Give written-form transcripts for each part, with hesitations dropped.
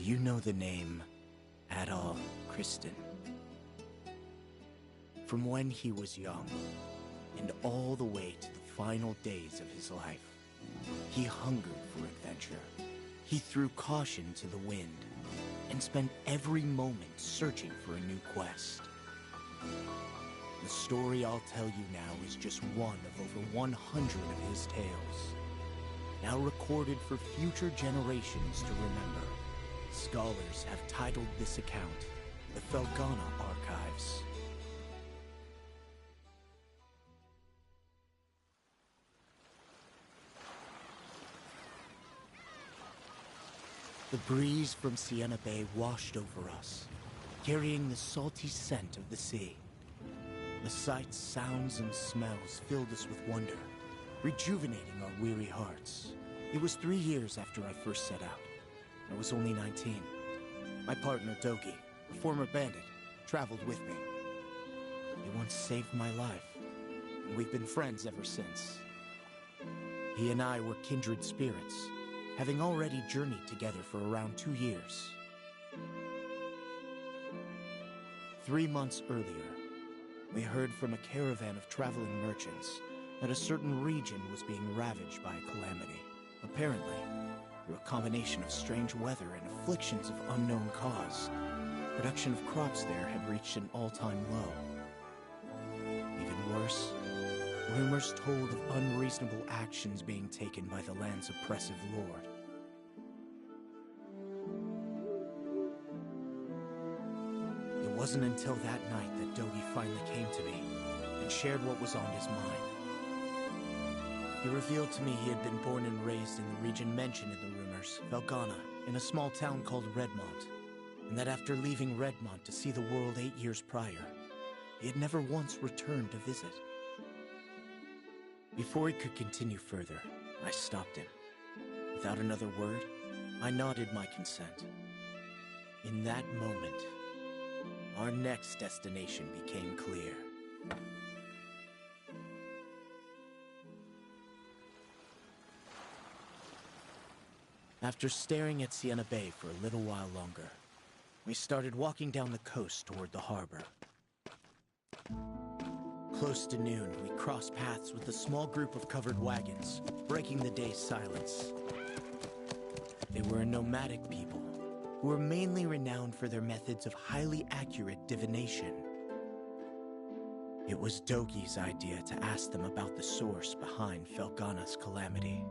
Do you know the name Adol Kristen? From when he was young, and all the way to the final days of his life, he hungered for adventure. He threw caution to the wind, and spent every moment searching for a new quest. The story I'll tell you now is just one of over 100 of his tales, now recorded for future generations to remember. Scholars have titled this account the Felghana Archives. The breeze from Sienna Bay washed over us, carrying the salty scent of the sea. The sights, sounds, and smells filled us with wonder, rejuvenating our weary hearts. It was 3 years after I first set out. I was only 19. My partner, Dogi, a former bandit, traveled with me. He once saved my life, and we've been friends ever since. He and I were kindred spirits, having already journeyed together for around 2 years. 3 months earlier, we heard from a caravan of traveling merchants that a certain region was being ravaged by a calamity. Apparently, through a combination of strange weather and afflictions of unknown cause, production of crops there had reached an all-time low. Even worse, rumors told of unreasonable actions being taken by the land's oppressive lord. It wasn't until that night that Dogi finally came to me and shared what was on his mind. He revealed to me he had been born and raised in the region mentioned in the rumors, Felghana, in a small town called Redmont, and that after leaving Redmont to see the world 8 years prior, he had never once returned to visit. Before he could continue further, I stopped him. Without another word, I nodded my consent. In that moment, our next destination became clear. After staring at Sienna Bay for a little while longer, we started walking down the coast toward the harbor. Close to noon, we crossed paths with a small group of covered wagons, breaking the day's silence. They were a nomadic people who were mainly renowned for their methods of highly accurate divination. It was Dogi's idea to ask them about the source behind Felghana's calamity.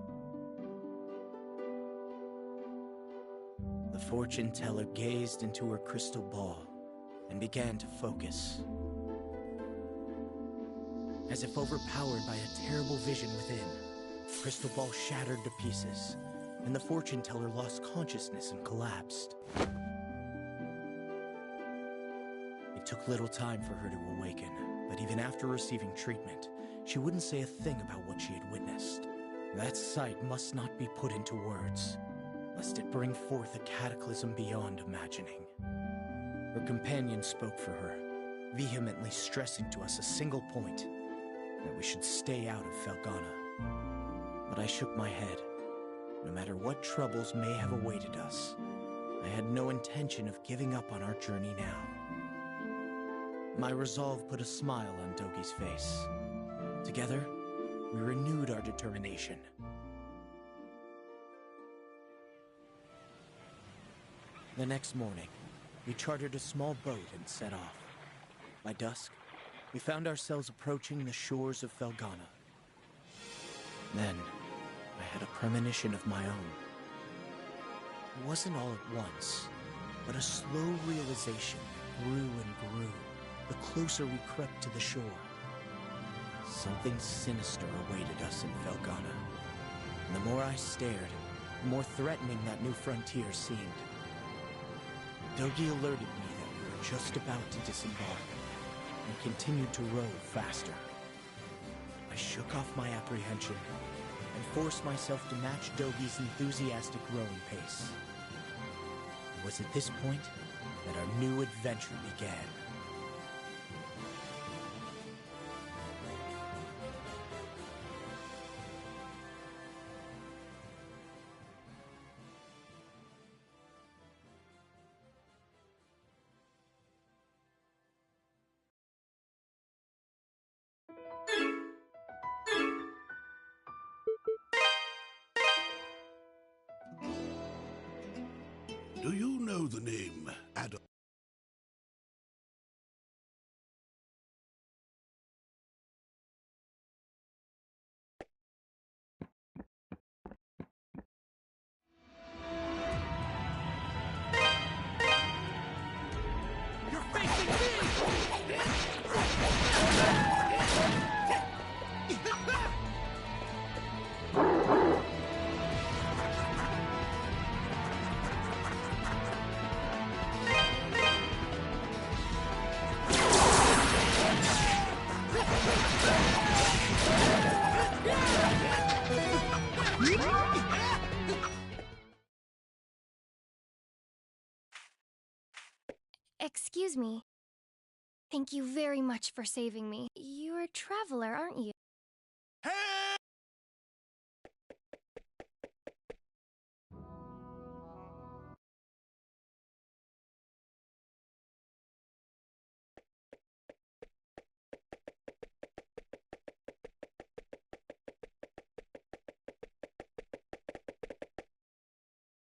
The fortune teller gazed into her crystal ball and began to focus. As if overpowered by a terrible vision within, the crystal ball shattered to pieces, and the fortune teller lost consciousness and collapsed. It took little time for her to awaken, but even after receiving treatment, she wouldn't say a thing about what she had witnessed. That sight must not be put into words, lest it bring forth a cataclysm beyond imagining. Her companion spoke for her, vehemently stressing to us a single point, that we should stay out of Felghana. But I shook my head. No matter what troubles may have awaited us, I had no intention of giving up on our journey now. My resolve put a smile on Dogi's face. Together, we renewed our determination. The next morning, we chartered a small boat and set off. By dusk, we found ourselves approaching the shores of Felghana. Then, I had a premonition of my own. It wasn't all at once, but a slow realization that grew and grew the closer we crept to the shore. Something sinister awaited us in Felghana, and the more I stared, the more threatening that new frontier seemed. Dogi alerted me that we were just about to disembark, and continued to row faster. I shook off my apprehension and forced myself to match Dogi's enthusiastic rowing pace. It was at this point that our new adventure began. Do you know the name Adam? You're facing me! Excuse me. Thank you very much for saving me. You're a traveler, aren't you? Hey!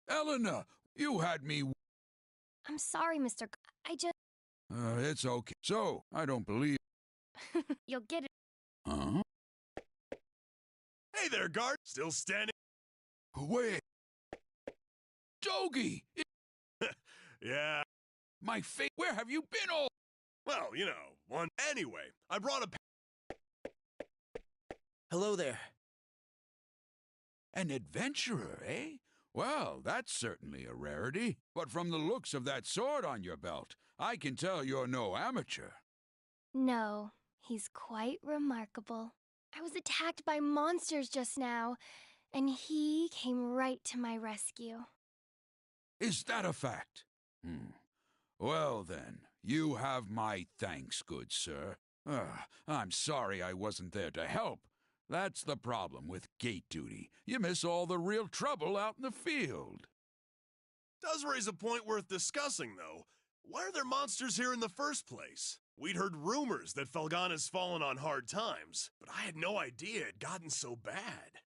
Elena, you had me. I'm sorry, Mr. I just... It's okay. So, I don't believe. You'll get it. Huh? Hey there, guard. Still standing? Wait. Dogi! Yeah. My face. Where have you been all? Well, you know, one. Anyway, I brought a. Hello there. An adventurer, eh? Well, that's certainly a rarity. But from the looks of that sword on your belt, I can tell you're no amateur. No, he's quite remarkable. I was attacked by monsters just now, and he came right to my rescue. Is that a fact? Well then, you have my thanks, good sir. I'm sorry I wasn't there to help. That's the problem with gate duty. You miss all the real trouble out in the field. Does raise a point worth discussing, though. Why are there monsters here in the first place? We'd heard rumors that Felghana's fallen on hard times, but I had no idea it had gotten so bad.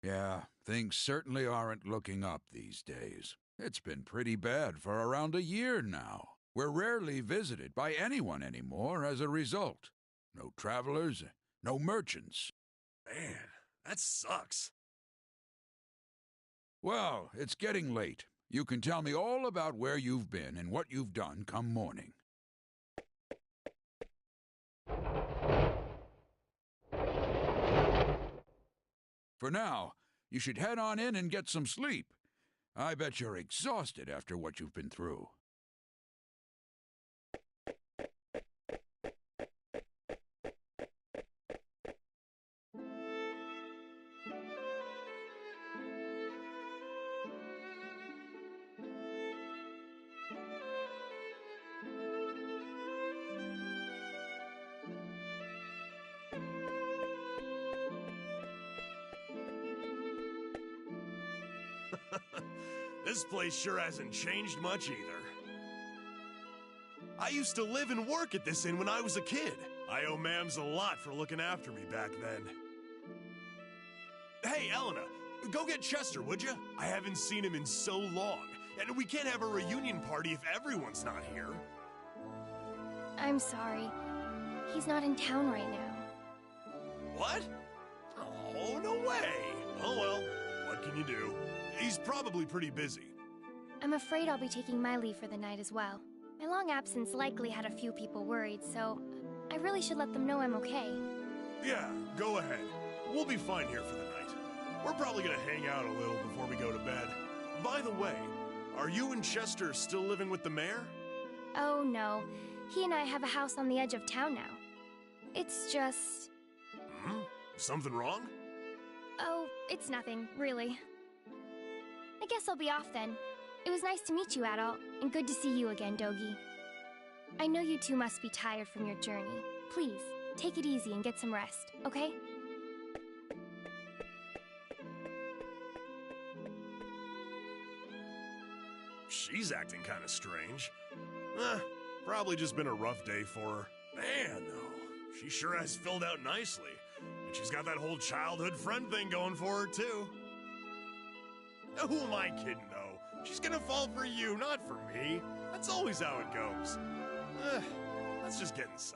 Yeah, things certainly aren't looking up these days. It's been pretty bad for around a year now. We're rarely visited by anyone anymore as a result. No travelers, no merchants. Man, that sucks. Well, it's getting late. You can tell me all about where you've been and what you've done come morning. For now, you should head on in and get some sleep. I bet you're exhausted after what you've been through. This place sure hasn't changed much either. I used to live and work at this inn when I was a kid. I owe Mams a lot for looking after me back then. Hey, Elena, go get Chester, would you? I haven't seen him in so long, and we can't have a reunion party if everyone's not here. I'm sorry. He's not in town right now. What? Oh, no way. Oh well, what can you do? He's probably pretty busy. I'm afraid I'll be taking my leave for the night as well. My long absence likely had a few people worried, so I really should let them know I'm okay. Yeah, go ahead. We'll be fine here for the night. We're probably gonna hang out a little before we go to bed. By the way, are you and Chester still living with the mayor? Oh no, he and I have a house on the edge of town now. It's just... Something wrong? Oh, it's nothing, really. I guess I'll be off then. It was nice to meet you, Adol, and good to see you again, Dogi. I know you two must be tired from your journey. Please, take it easy and get some rest, okay? She's acting kind of strange. Probably just been a rough day for her. Man, though, she sure has filled out nicely. And she's got that whole childhood friend thing going for her, too. Who am I kidding, though? She's gonna fall for you, not for me. That's always how it goes. Let's just get inside.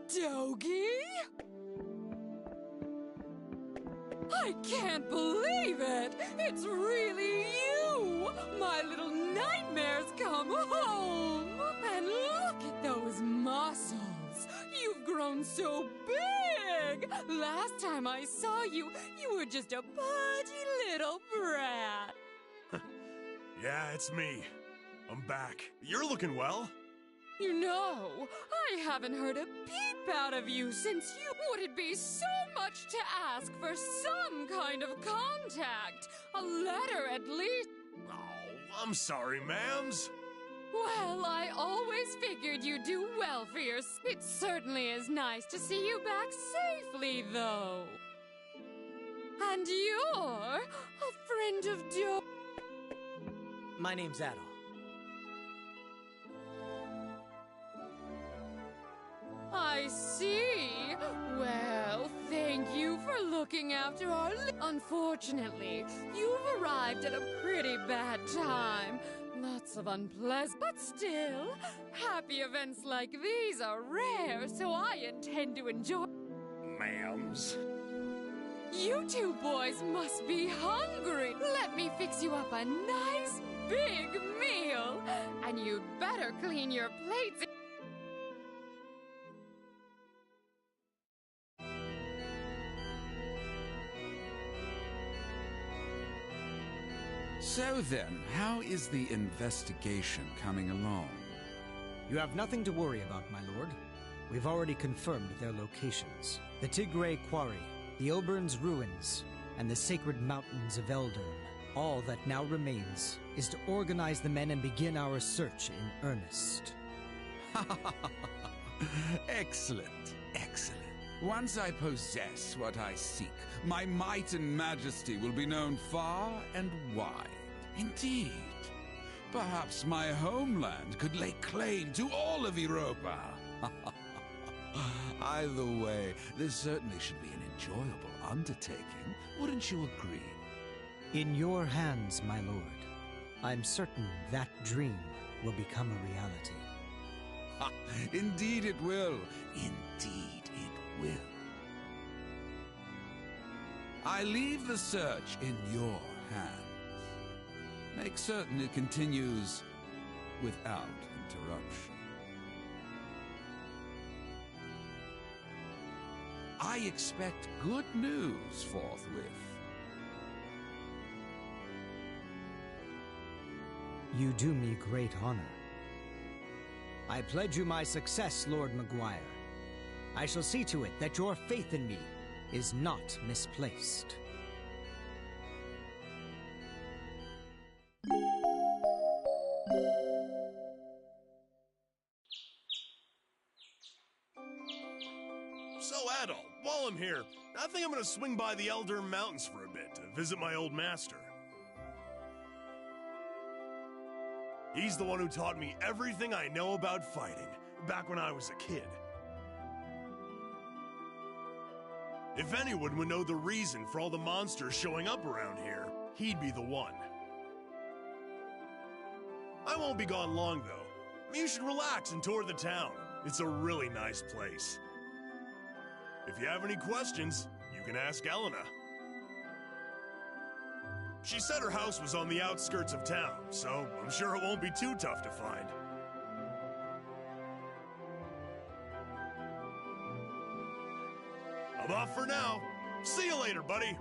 Dogi? I can't believe it! It's really you! My little nightmares come home! And look at those muscles! You've grown so big! Last time I saw you, you were just a pudgy little brat. Yeah, it's me. I'm back. You're looking well. You know, I haven't heard a peep out of you since you... Would it be so much to ask for some kind of contact? A letter, at least? Oh, I'm sorry, ma'ams. Well, I always figured you'd do well for yourself. It certainly is nice to see you back safely, though. And you're a friend of Joe. My name's Adol. I see. Well, thank you for looking after our... Unfortunately, you've arrived at a pretty bad time. Lots of unpleasant... But still, happy events like these are rare, so I intend to enjoy... Ma'ams. You two boys must be hungry. Let me fix you up a nice big meal. And you'd better clean your plates... So then, how is the investigation coming along? You have nothing to worry about, my lord. We've already confirmed their locations. The Tigray Quarry, the Obern's Ruins, and the Sacred Mountains of Eldern. All that now remains is to organize the men and begin our search in earnest. Excellent, excellent. Once I possess what I seek, my might and majesty will be known far and wide. Indeed. Perhaps my homeland could lay claim to all of Europa. Either way, this certainly should be an enjoyable undertaking. Wouldn't you agree? In your hands, my lord. I'm certain that dream will become a reality. Indeed it will. Indeed it will. I leave the search in your hands. Make certain it continues without interruption. I expect good news forthwith. You do me great honor. I pledge you my success, Lord Maguire. I shall see to it that your faith in me is not misplaced. So, Adol, while I'm here, I think I'm gonna swing by the Eldern Mountains for a bit to visit my old master. He's the one who taught me everything I know about fighting, back when I was a kid. If anyone would know the reason for all the monsters showing up around here, he'd be the one. I won't be gone long, though. You should relax and tour the town. It's a really nice place. If you have any questions, you can ask Elena. She said her house was on the outskirts of town, so I'm sure it won't be too tough to find. I'm off for now. See you later, buddy.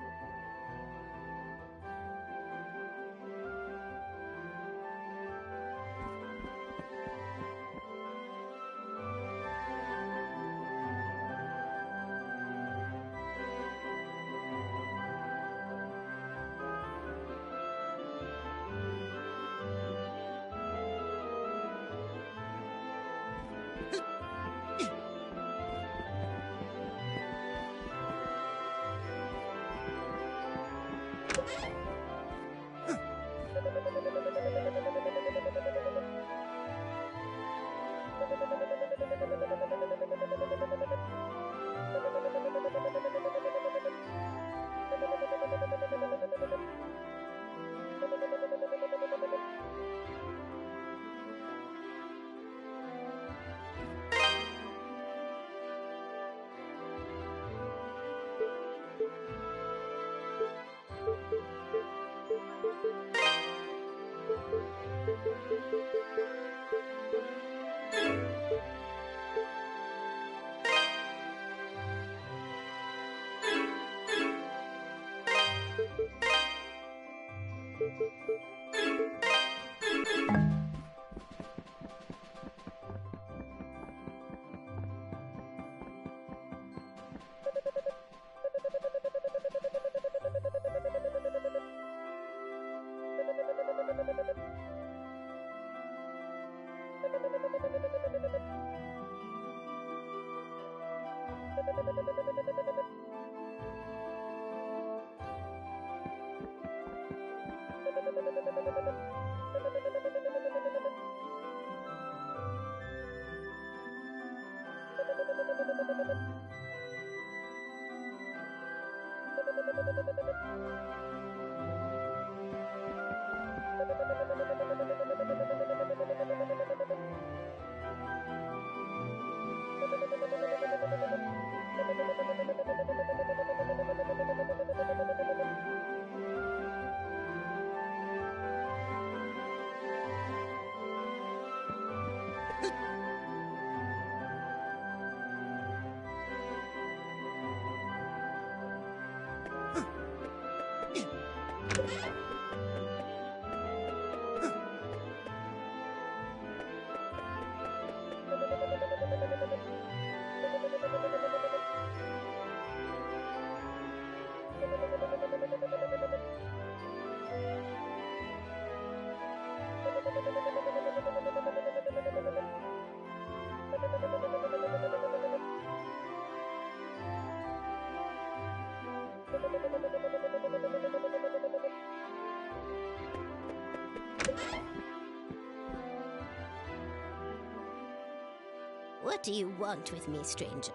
What do you want with me, stranger?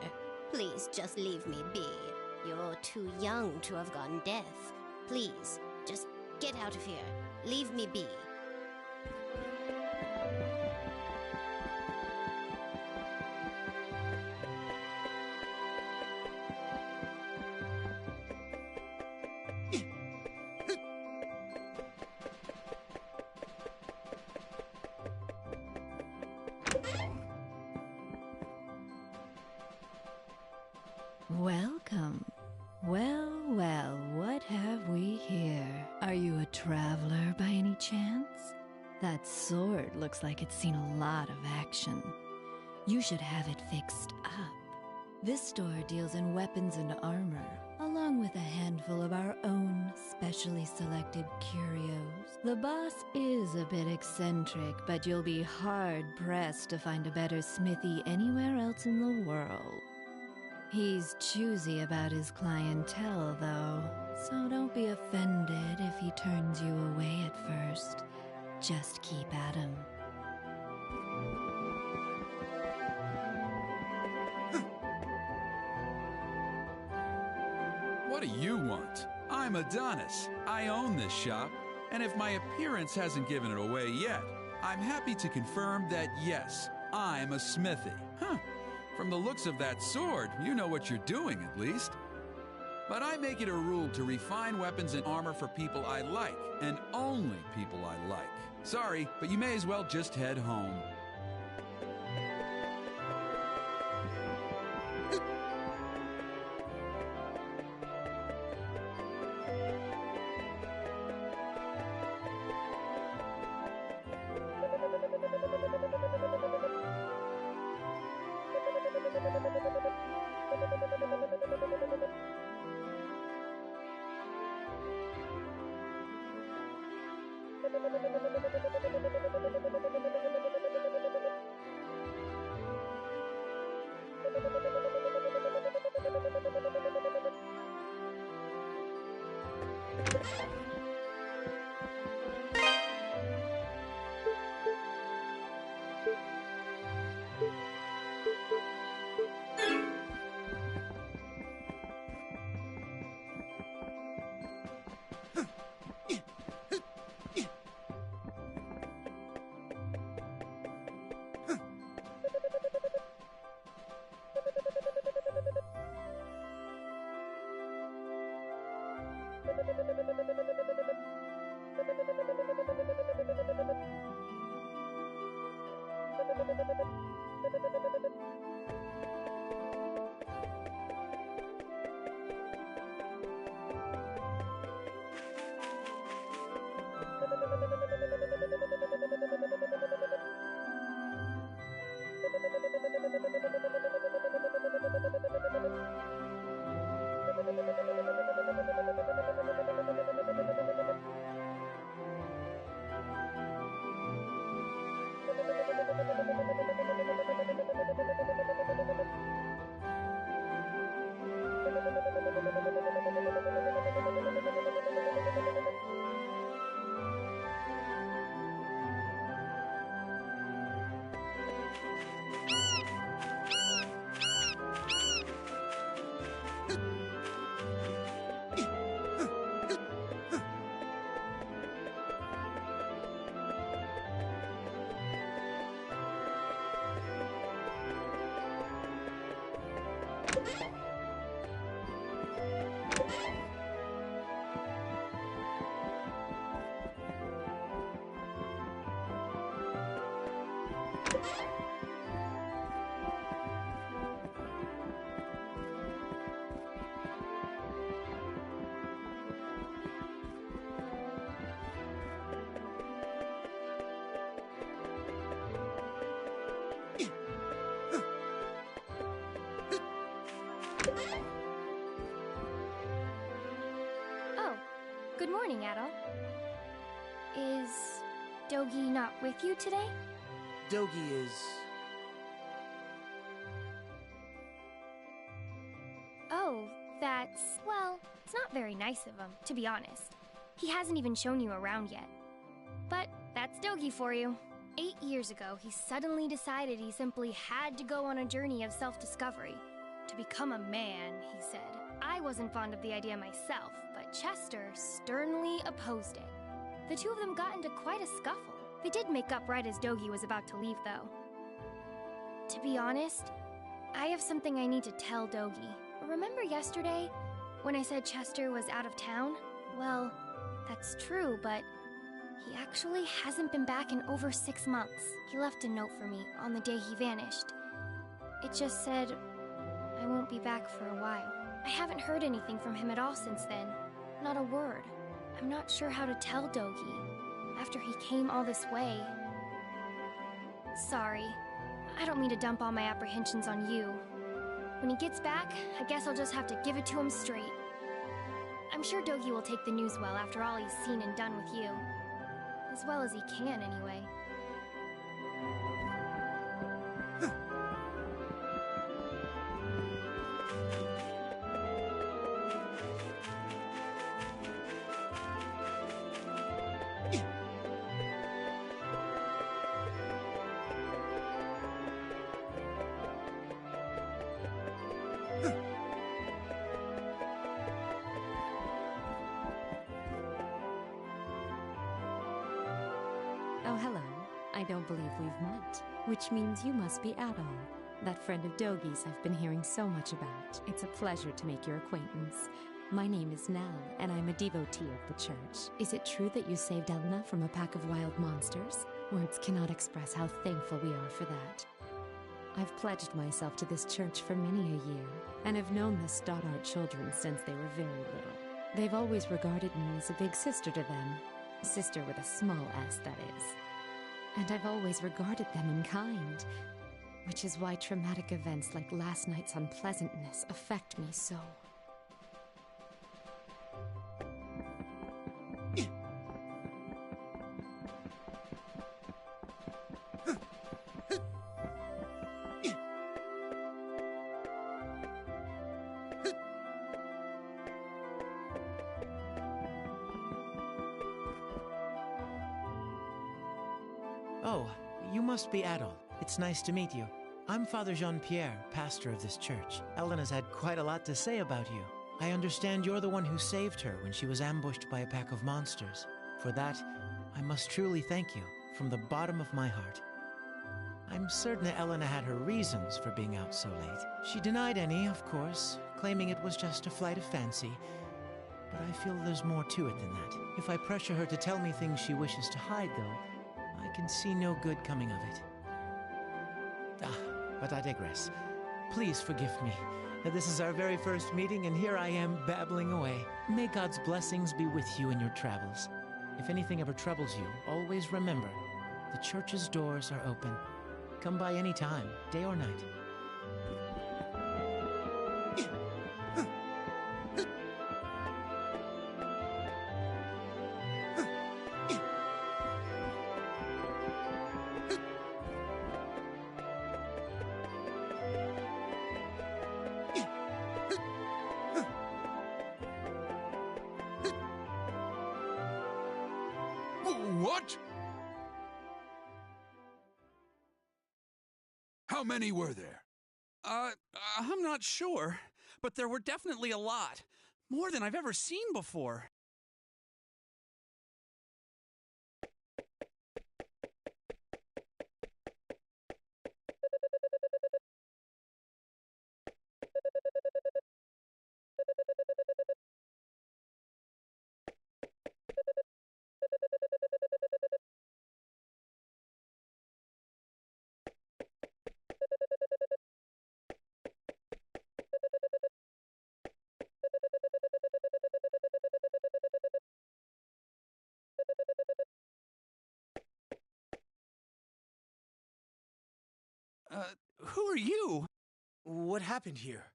Please just leave me be. You're too young to have gone deaf. Please, just get out of here. Leave me be. Welcome. Well, well, what have we here? Are you a traveler by any chance? That sword looks like it's seen a lot of action. You should have it fixed up. This store deals in weapons and armor, along with a handful of our own specially selected curios. The boss is a bit eccentric, but you'll be hard-pressed to find a better smithy anywhere else in the world. He's choosy about his clientele, though, so don't be offended if he turns you away at first. Just keep at him. What do you want? I'm Adonis. I own this shop, and if my appearance hasn't given it away yet, I'm happy to confirm that yes, I'm a smithy. Huh. From the looks of that sword, you know what you're doing, at least. But I make it a rule to refine weapons and armor for people I like, and only people I like. Sorry, but you may as well just head home. Oh, good morning, Adol. Is Dogi not with you today? Dogi is... Oh, that's... well, it's not very nice of him, to be honest. He hasn't even shown you around yet. But that's Dogi for you. 8 years ago, he suddenly decided he simply had to go on a journey of self-discovery. To become a man, he said. I wasn't fond of the idea myself, but Chester sternly opposed it. The two of them got into quite a scuffle. They did make up right as Dogi was about to leave, though. To be honest, I have something I need to tell Dogi. Remember yesterday, when I said Chester was out of town? Well, that's true, but he actually hasn't been back in over 6 months. He left a note for me on the day he vanished. It just said, I won't be back for a while. I haven't heard anything from him at all since then. Not a word. I'm not sure how to tell Dogi. After he came all this way. Sorry. I don't mean to dump all my apprehensions on you. When he gets back, I guess I'll just have to give it to him straight. I'm sure Dogi will take the news well after all he's seen and done with you. As well as he can, anyway. Oh, hello. I don't believe we've met, which means you must be Adol, that friend of Dogi's I've been hearing so much about. It's a pleasure to make your acquaintance. My name is Nell, and I'm a devotee of the church. Is it true that you saved Elena from a pack of wild monsters? Words cannot express how thankful we are for that. I've pledged myself to this church for many a year, and have known the Stoddard children since they were very little. They've always regarded me as a big sister to them. Sister with a small s, that is. And I've always regarded them in kind, which is why traumatic events like last night's unpleasantness affect me so. Oh, you must be Adol. It's nice to meet you. I'm Father Jean-Pierre, pastor of this church. Elena's had quite a lot to say about you. I understand you're the one who saved her when she was ambushed by a pack of monsters. For that, I must truly thank you, from the bottom of my heart. I'm certain that Elena had her reasons for being out so late. She denied any, of course, claiming it was just a flight of fancy. but I feel there's more to it than that. If I pressure her to tell me things she wishes to hide, though, I can see no good coming of it. But I digress. Please forgive me. This is our very first meeting, and here I am babbling away. May God's blessings be with you in your travels. If anything ever troubles you, always remember, the church's doors are open. Come by any time, day or night. What? How many were there? I'm not sure, but there were definitely a lot. More than I've ever seen before. Who are you? What happened here?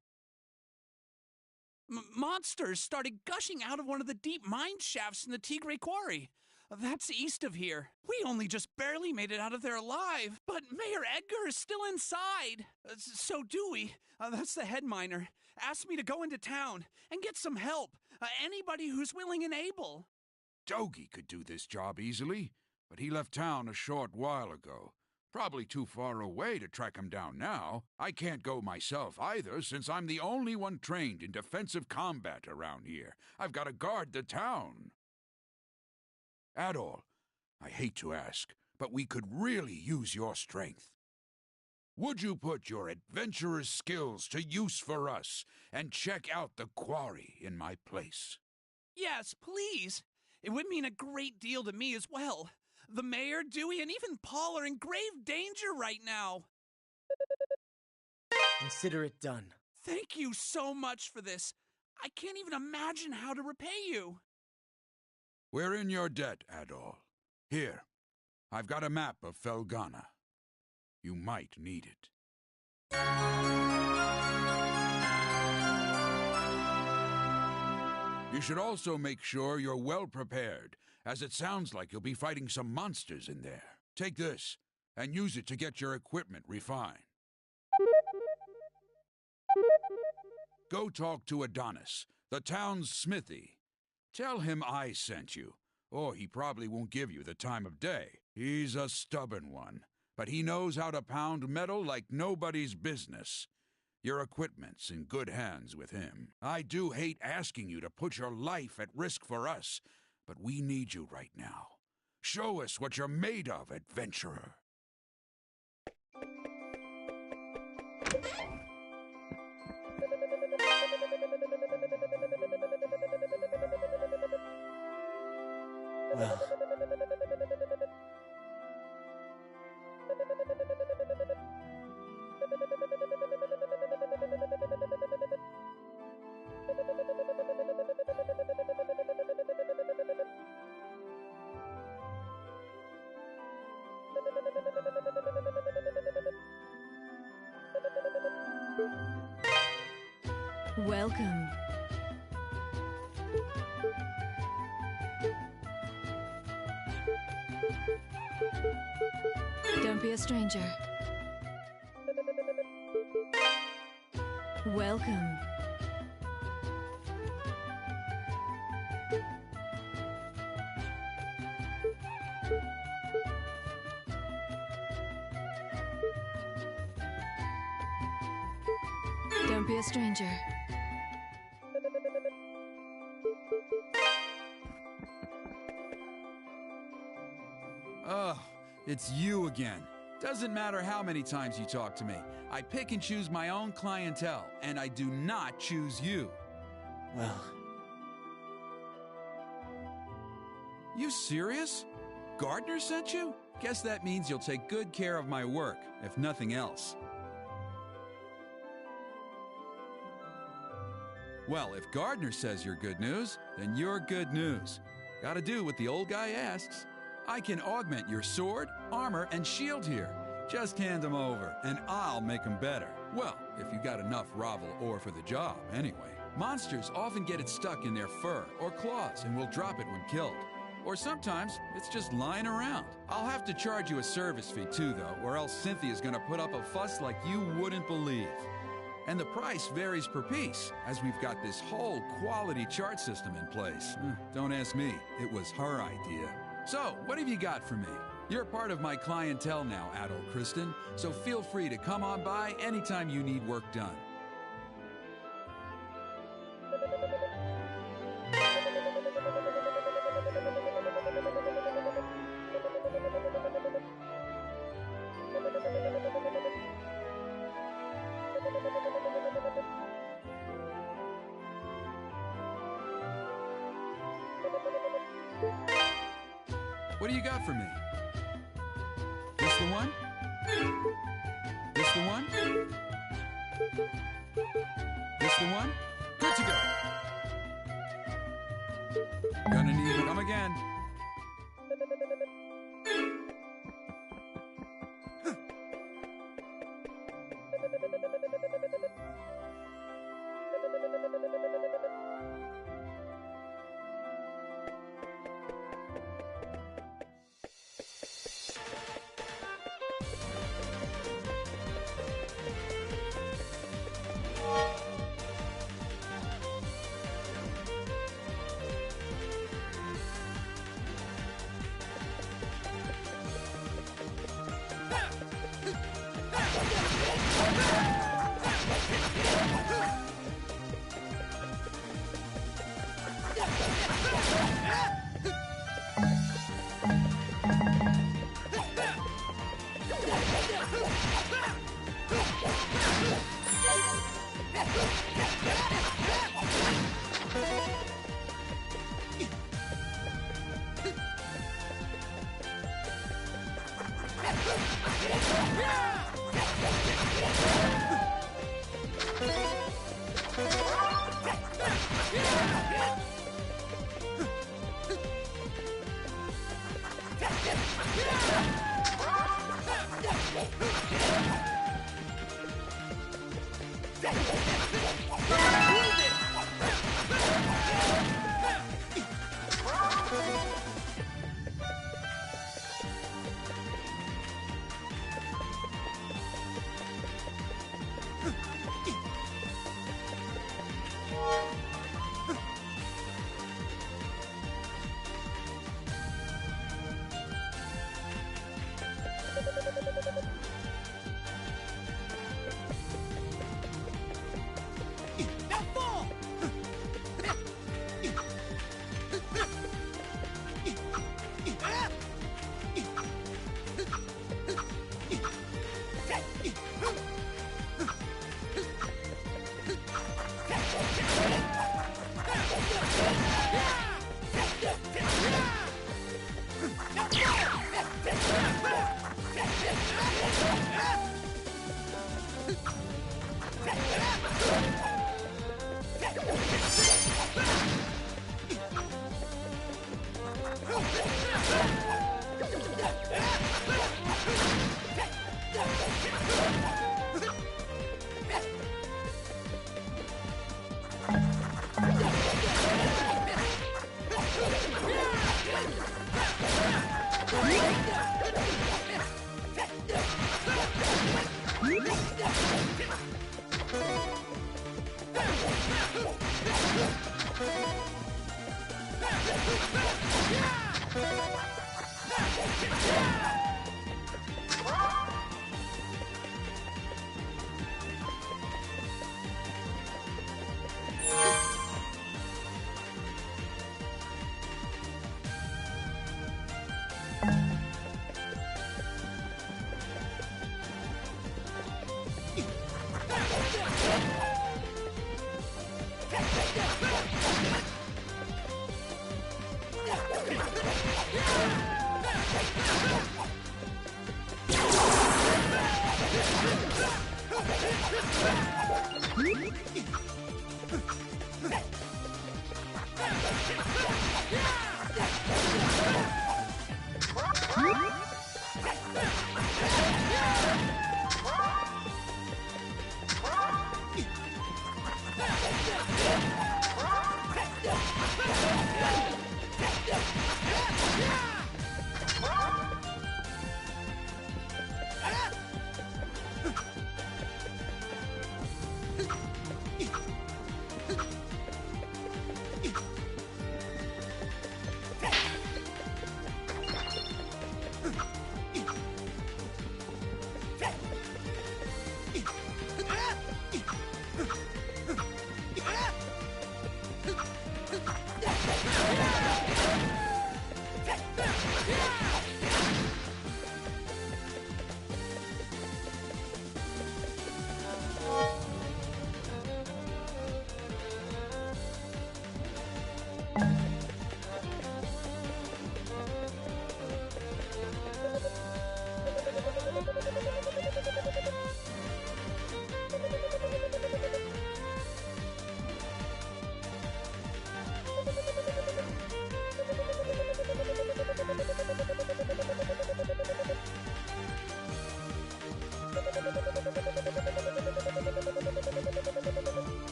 Monsters started gushing out of one of the deep mine shafts in the Tigre Quarry. That's east of here. We only just barely made it out of there alive, but Mayor Edgar is still inside. So Dewey, that's the head miner, asked me to go into town and get some help. Anybody who's willing and able. Dogie could do this job easily, but he left town a short while ago. Probably too far away to track him down now. I can't go myself either, since I'm the only one trained in defensive combat around here. I've got to guard the town. Adol, I hate to ask, but we could really use your strength. Would you put your adventurer's skills to use for us and check out the quarry in my place? Yes, please. It would mean a great deal to me as well. The mayor, Dewey, and even Paul are in grave danger right now. Consider it done. Thank you so much for this. I can't even imagine how to repay you. We're in your debt, Adol. Here, I've got a map of Felghana. You might need it. You should also make sure you're well prepared, as it sounds like you'll be fighting some monsters in there. Take this, and use it to get your equipment refined. Go talk to Adonis, the town's smithy. Tell him I sent you, or he probably won't give you the time of day. He's a stubborn one, but he knows how to pound metal like nobody's business. Your equipment's in good hands with him. I do hate asking you to put your life at risk for us, but we need you right now. Show us what you're made of, adventurer. Well... Welcome. Don't be a stranger. Welcome. Don't be a stranger. Oh, it's you again. Doesn't matter how many times you talk to me. I pick and choose my own clientele, and I do not choose you. Well, You serious? Gardner sent you? Guess that means you'll take good care of my work, if nothing else. Well, if Gardner says you're good news, then you're good news. Gotta do what the old guy asks. I can augment your sword, armor, and shield here. Just hand them over, and I'll make them better. Well, if you got enough Ravel ore for the job, anyway. Monsters often get it stuck in their fur or claws and will drop it when killed. Or sometimes it's just lying around. I'll have to charge you a service fee too, though, or else Cynthia's gonna put up a fuss like you wouldn't believe. And the price varies per piece, as we've got this whole quality chart system in place. Don't ask me, it was her idea. So, what have you got for me? You're part of my clientele now, Adol Kristen, so feel free to come on by anytime you need work done. What do you got for me? This the one? This the one? This the one? Good to go. Gonna need to come again.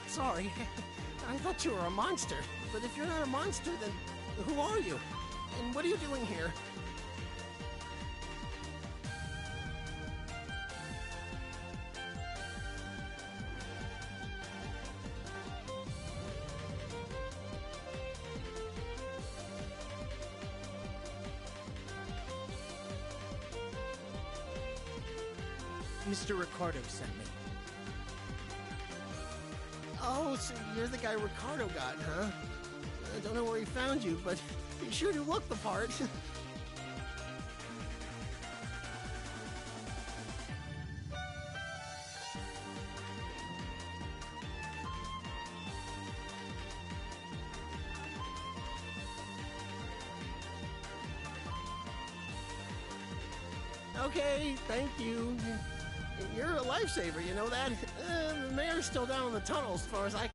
Sorry. I thought you were a monster. But if you're not a monster, then who are you? And what are you doing here? Mr. Ricardo sent me. Oh, so you're the guy Ricardo got, huh? I don't know where he found you, but you sure do look the part. Okay, thank you. You're a lifesaver, you know that? The mayor's still down in the tunnel as far as I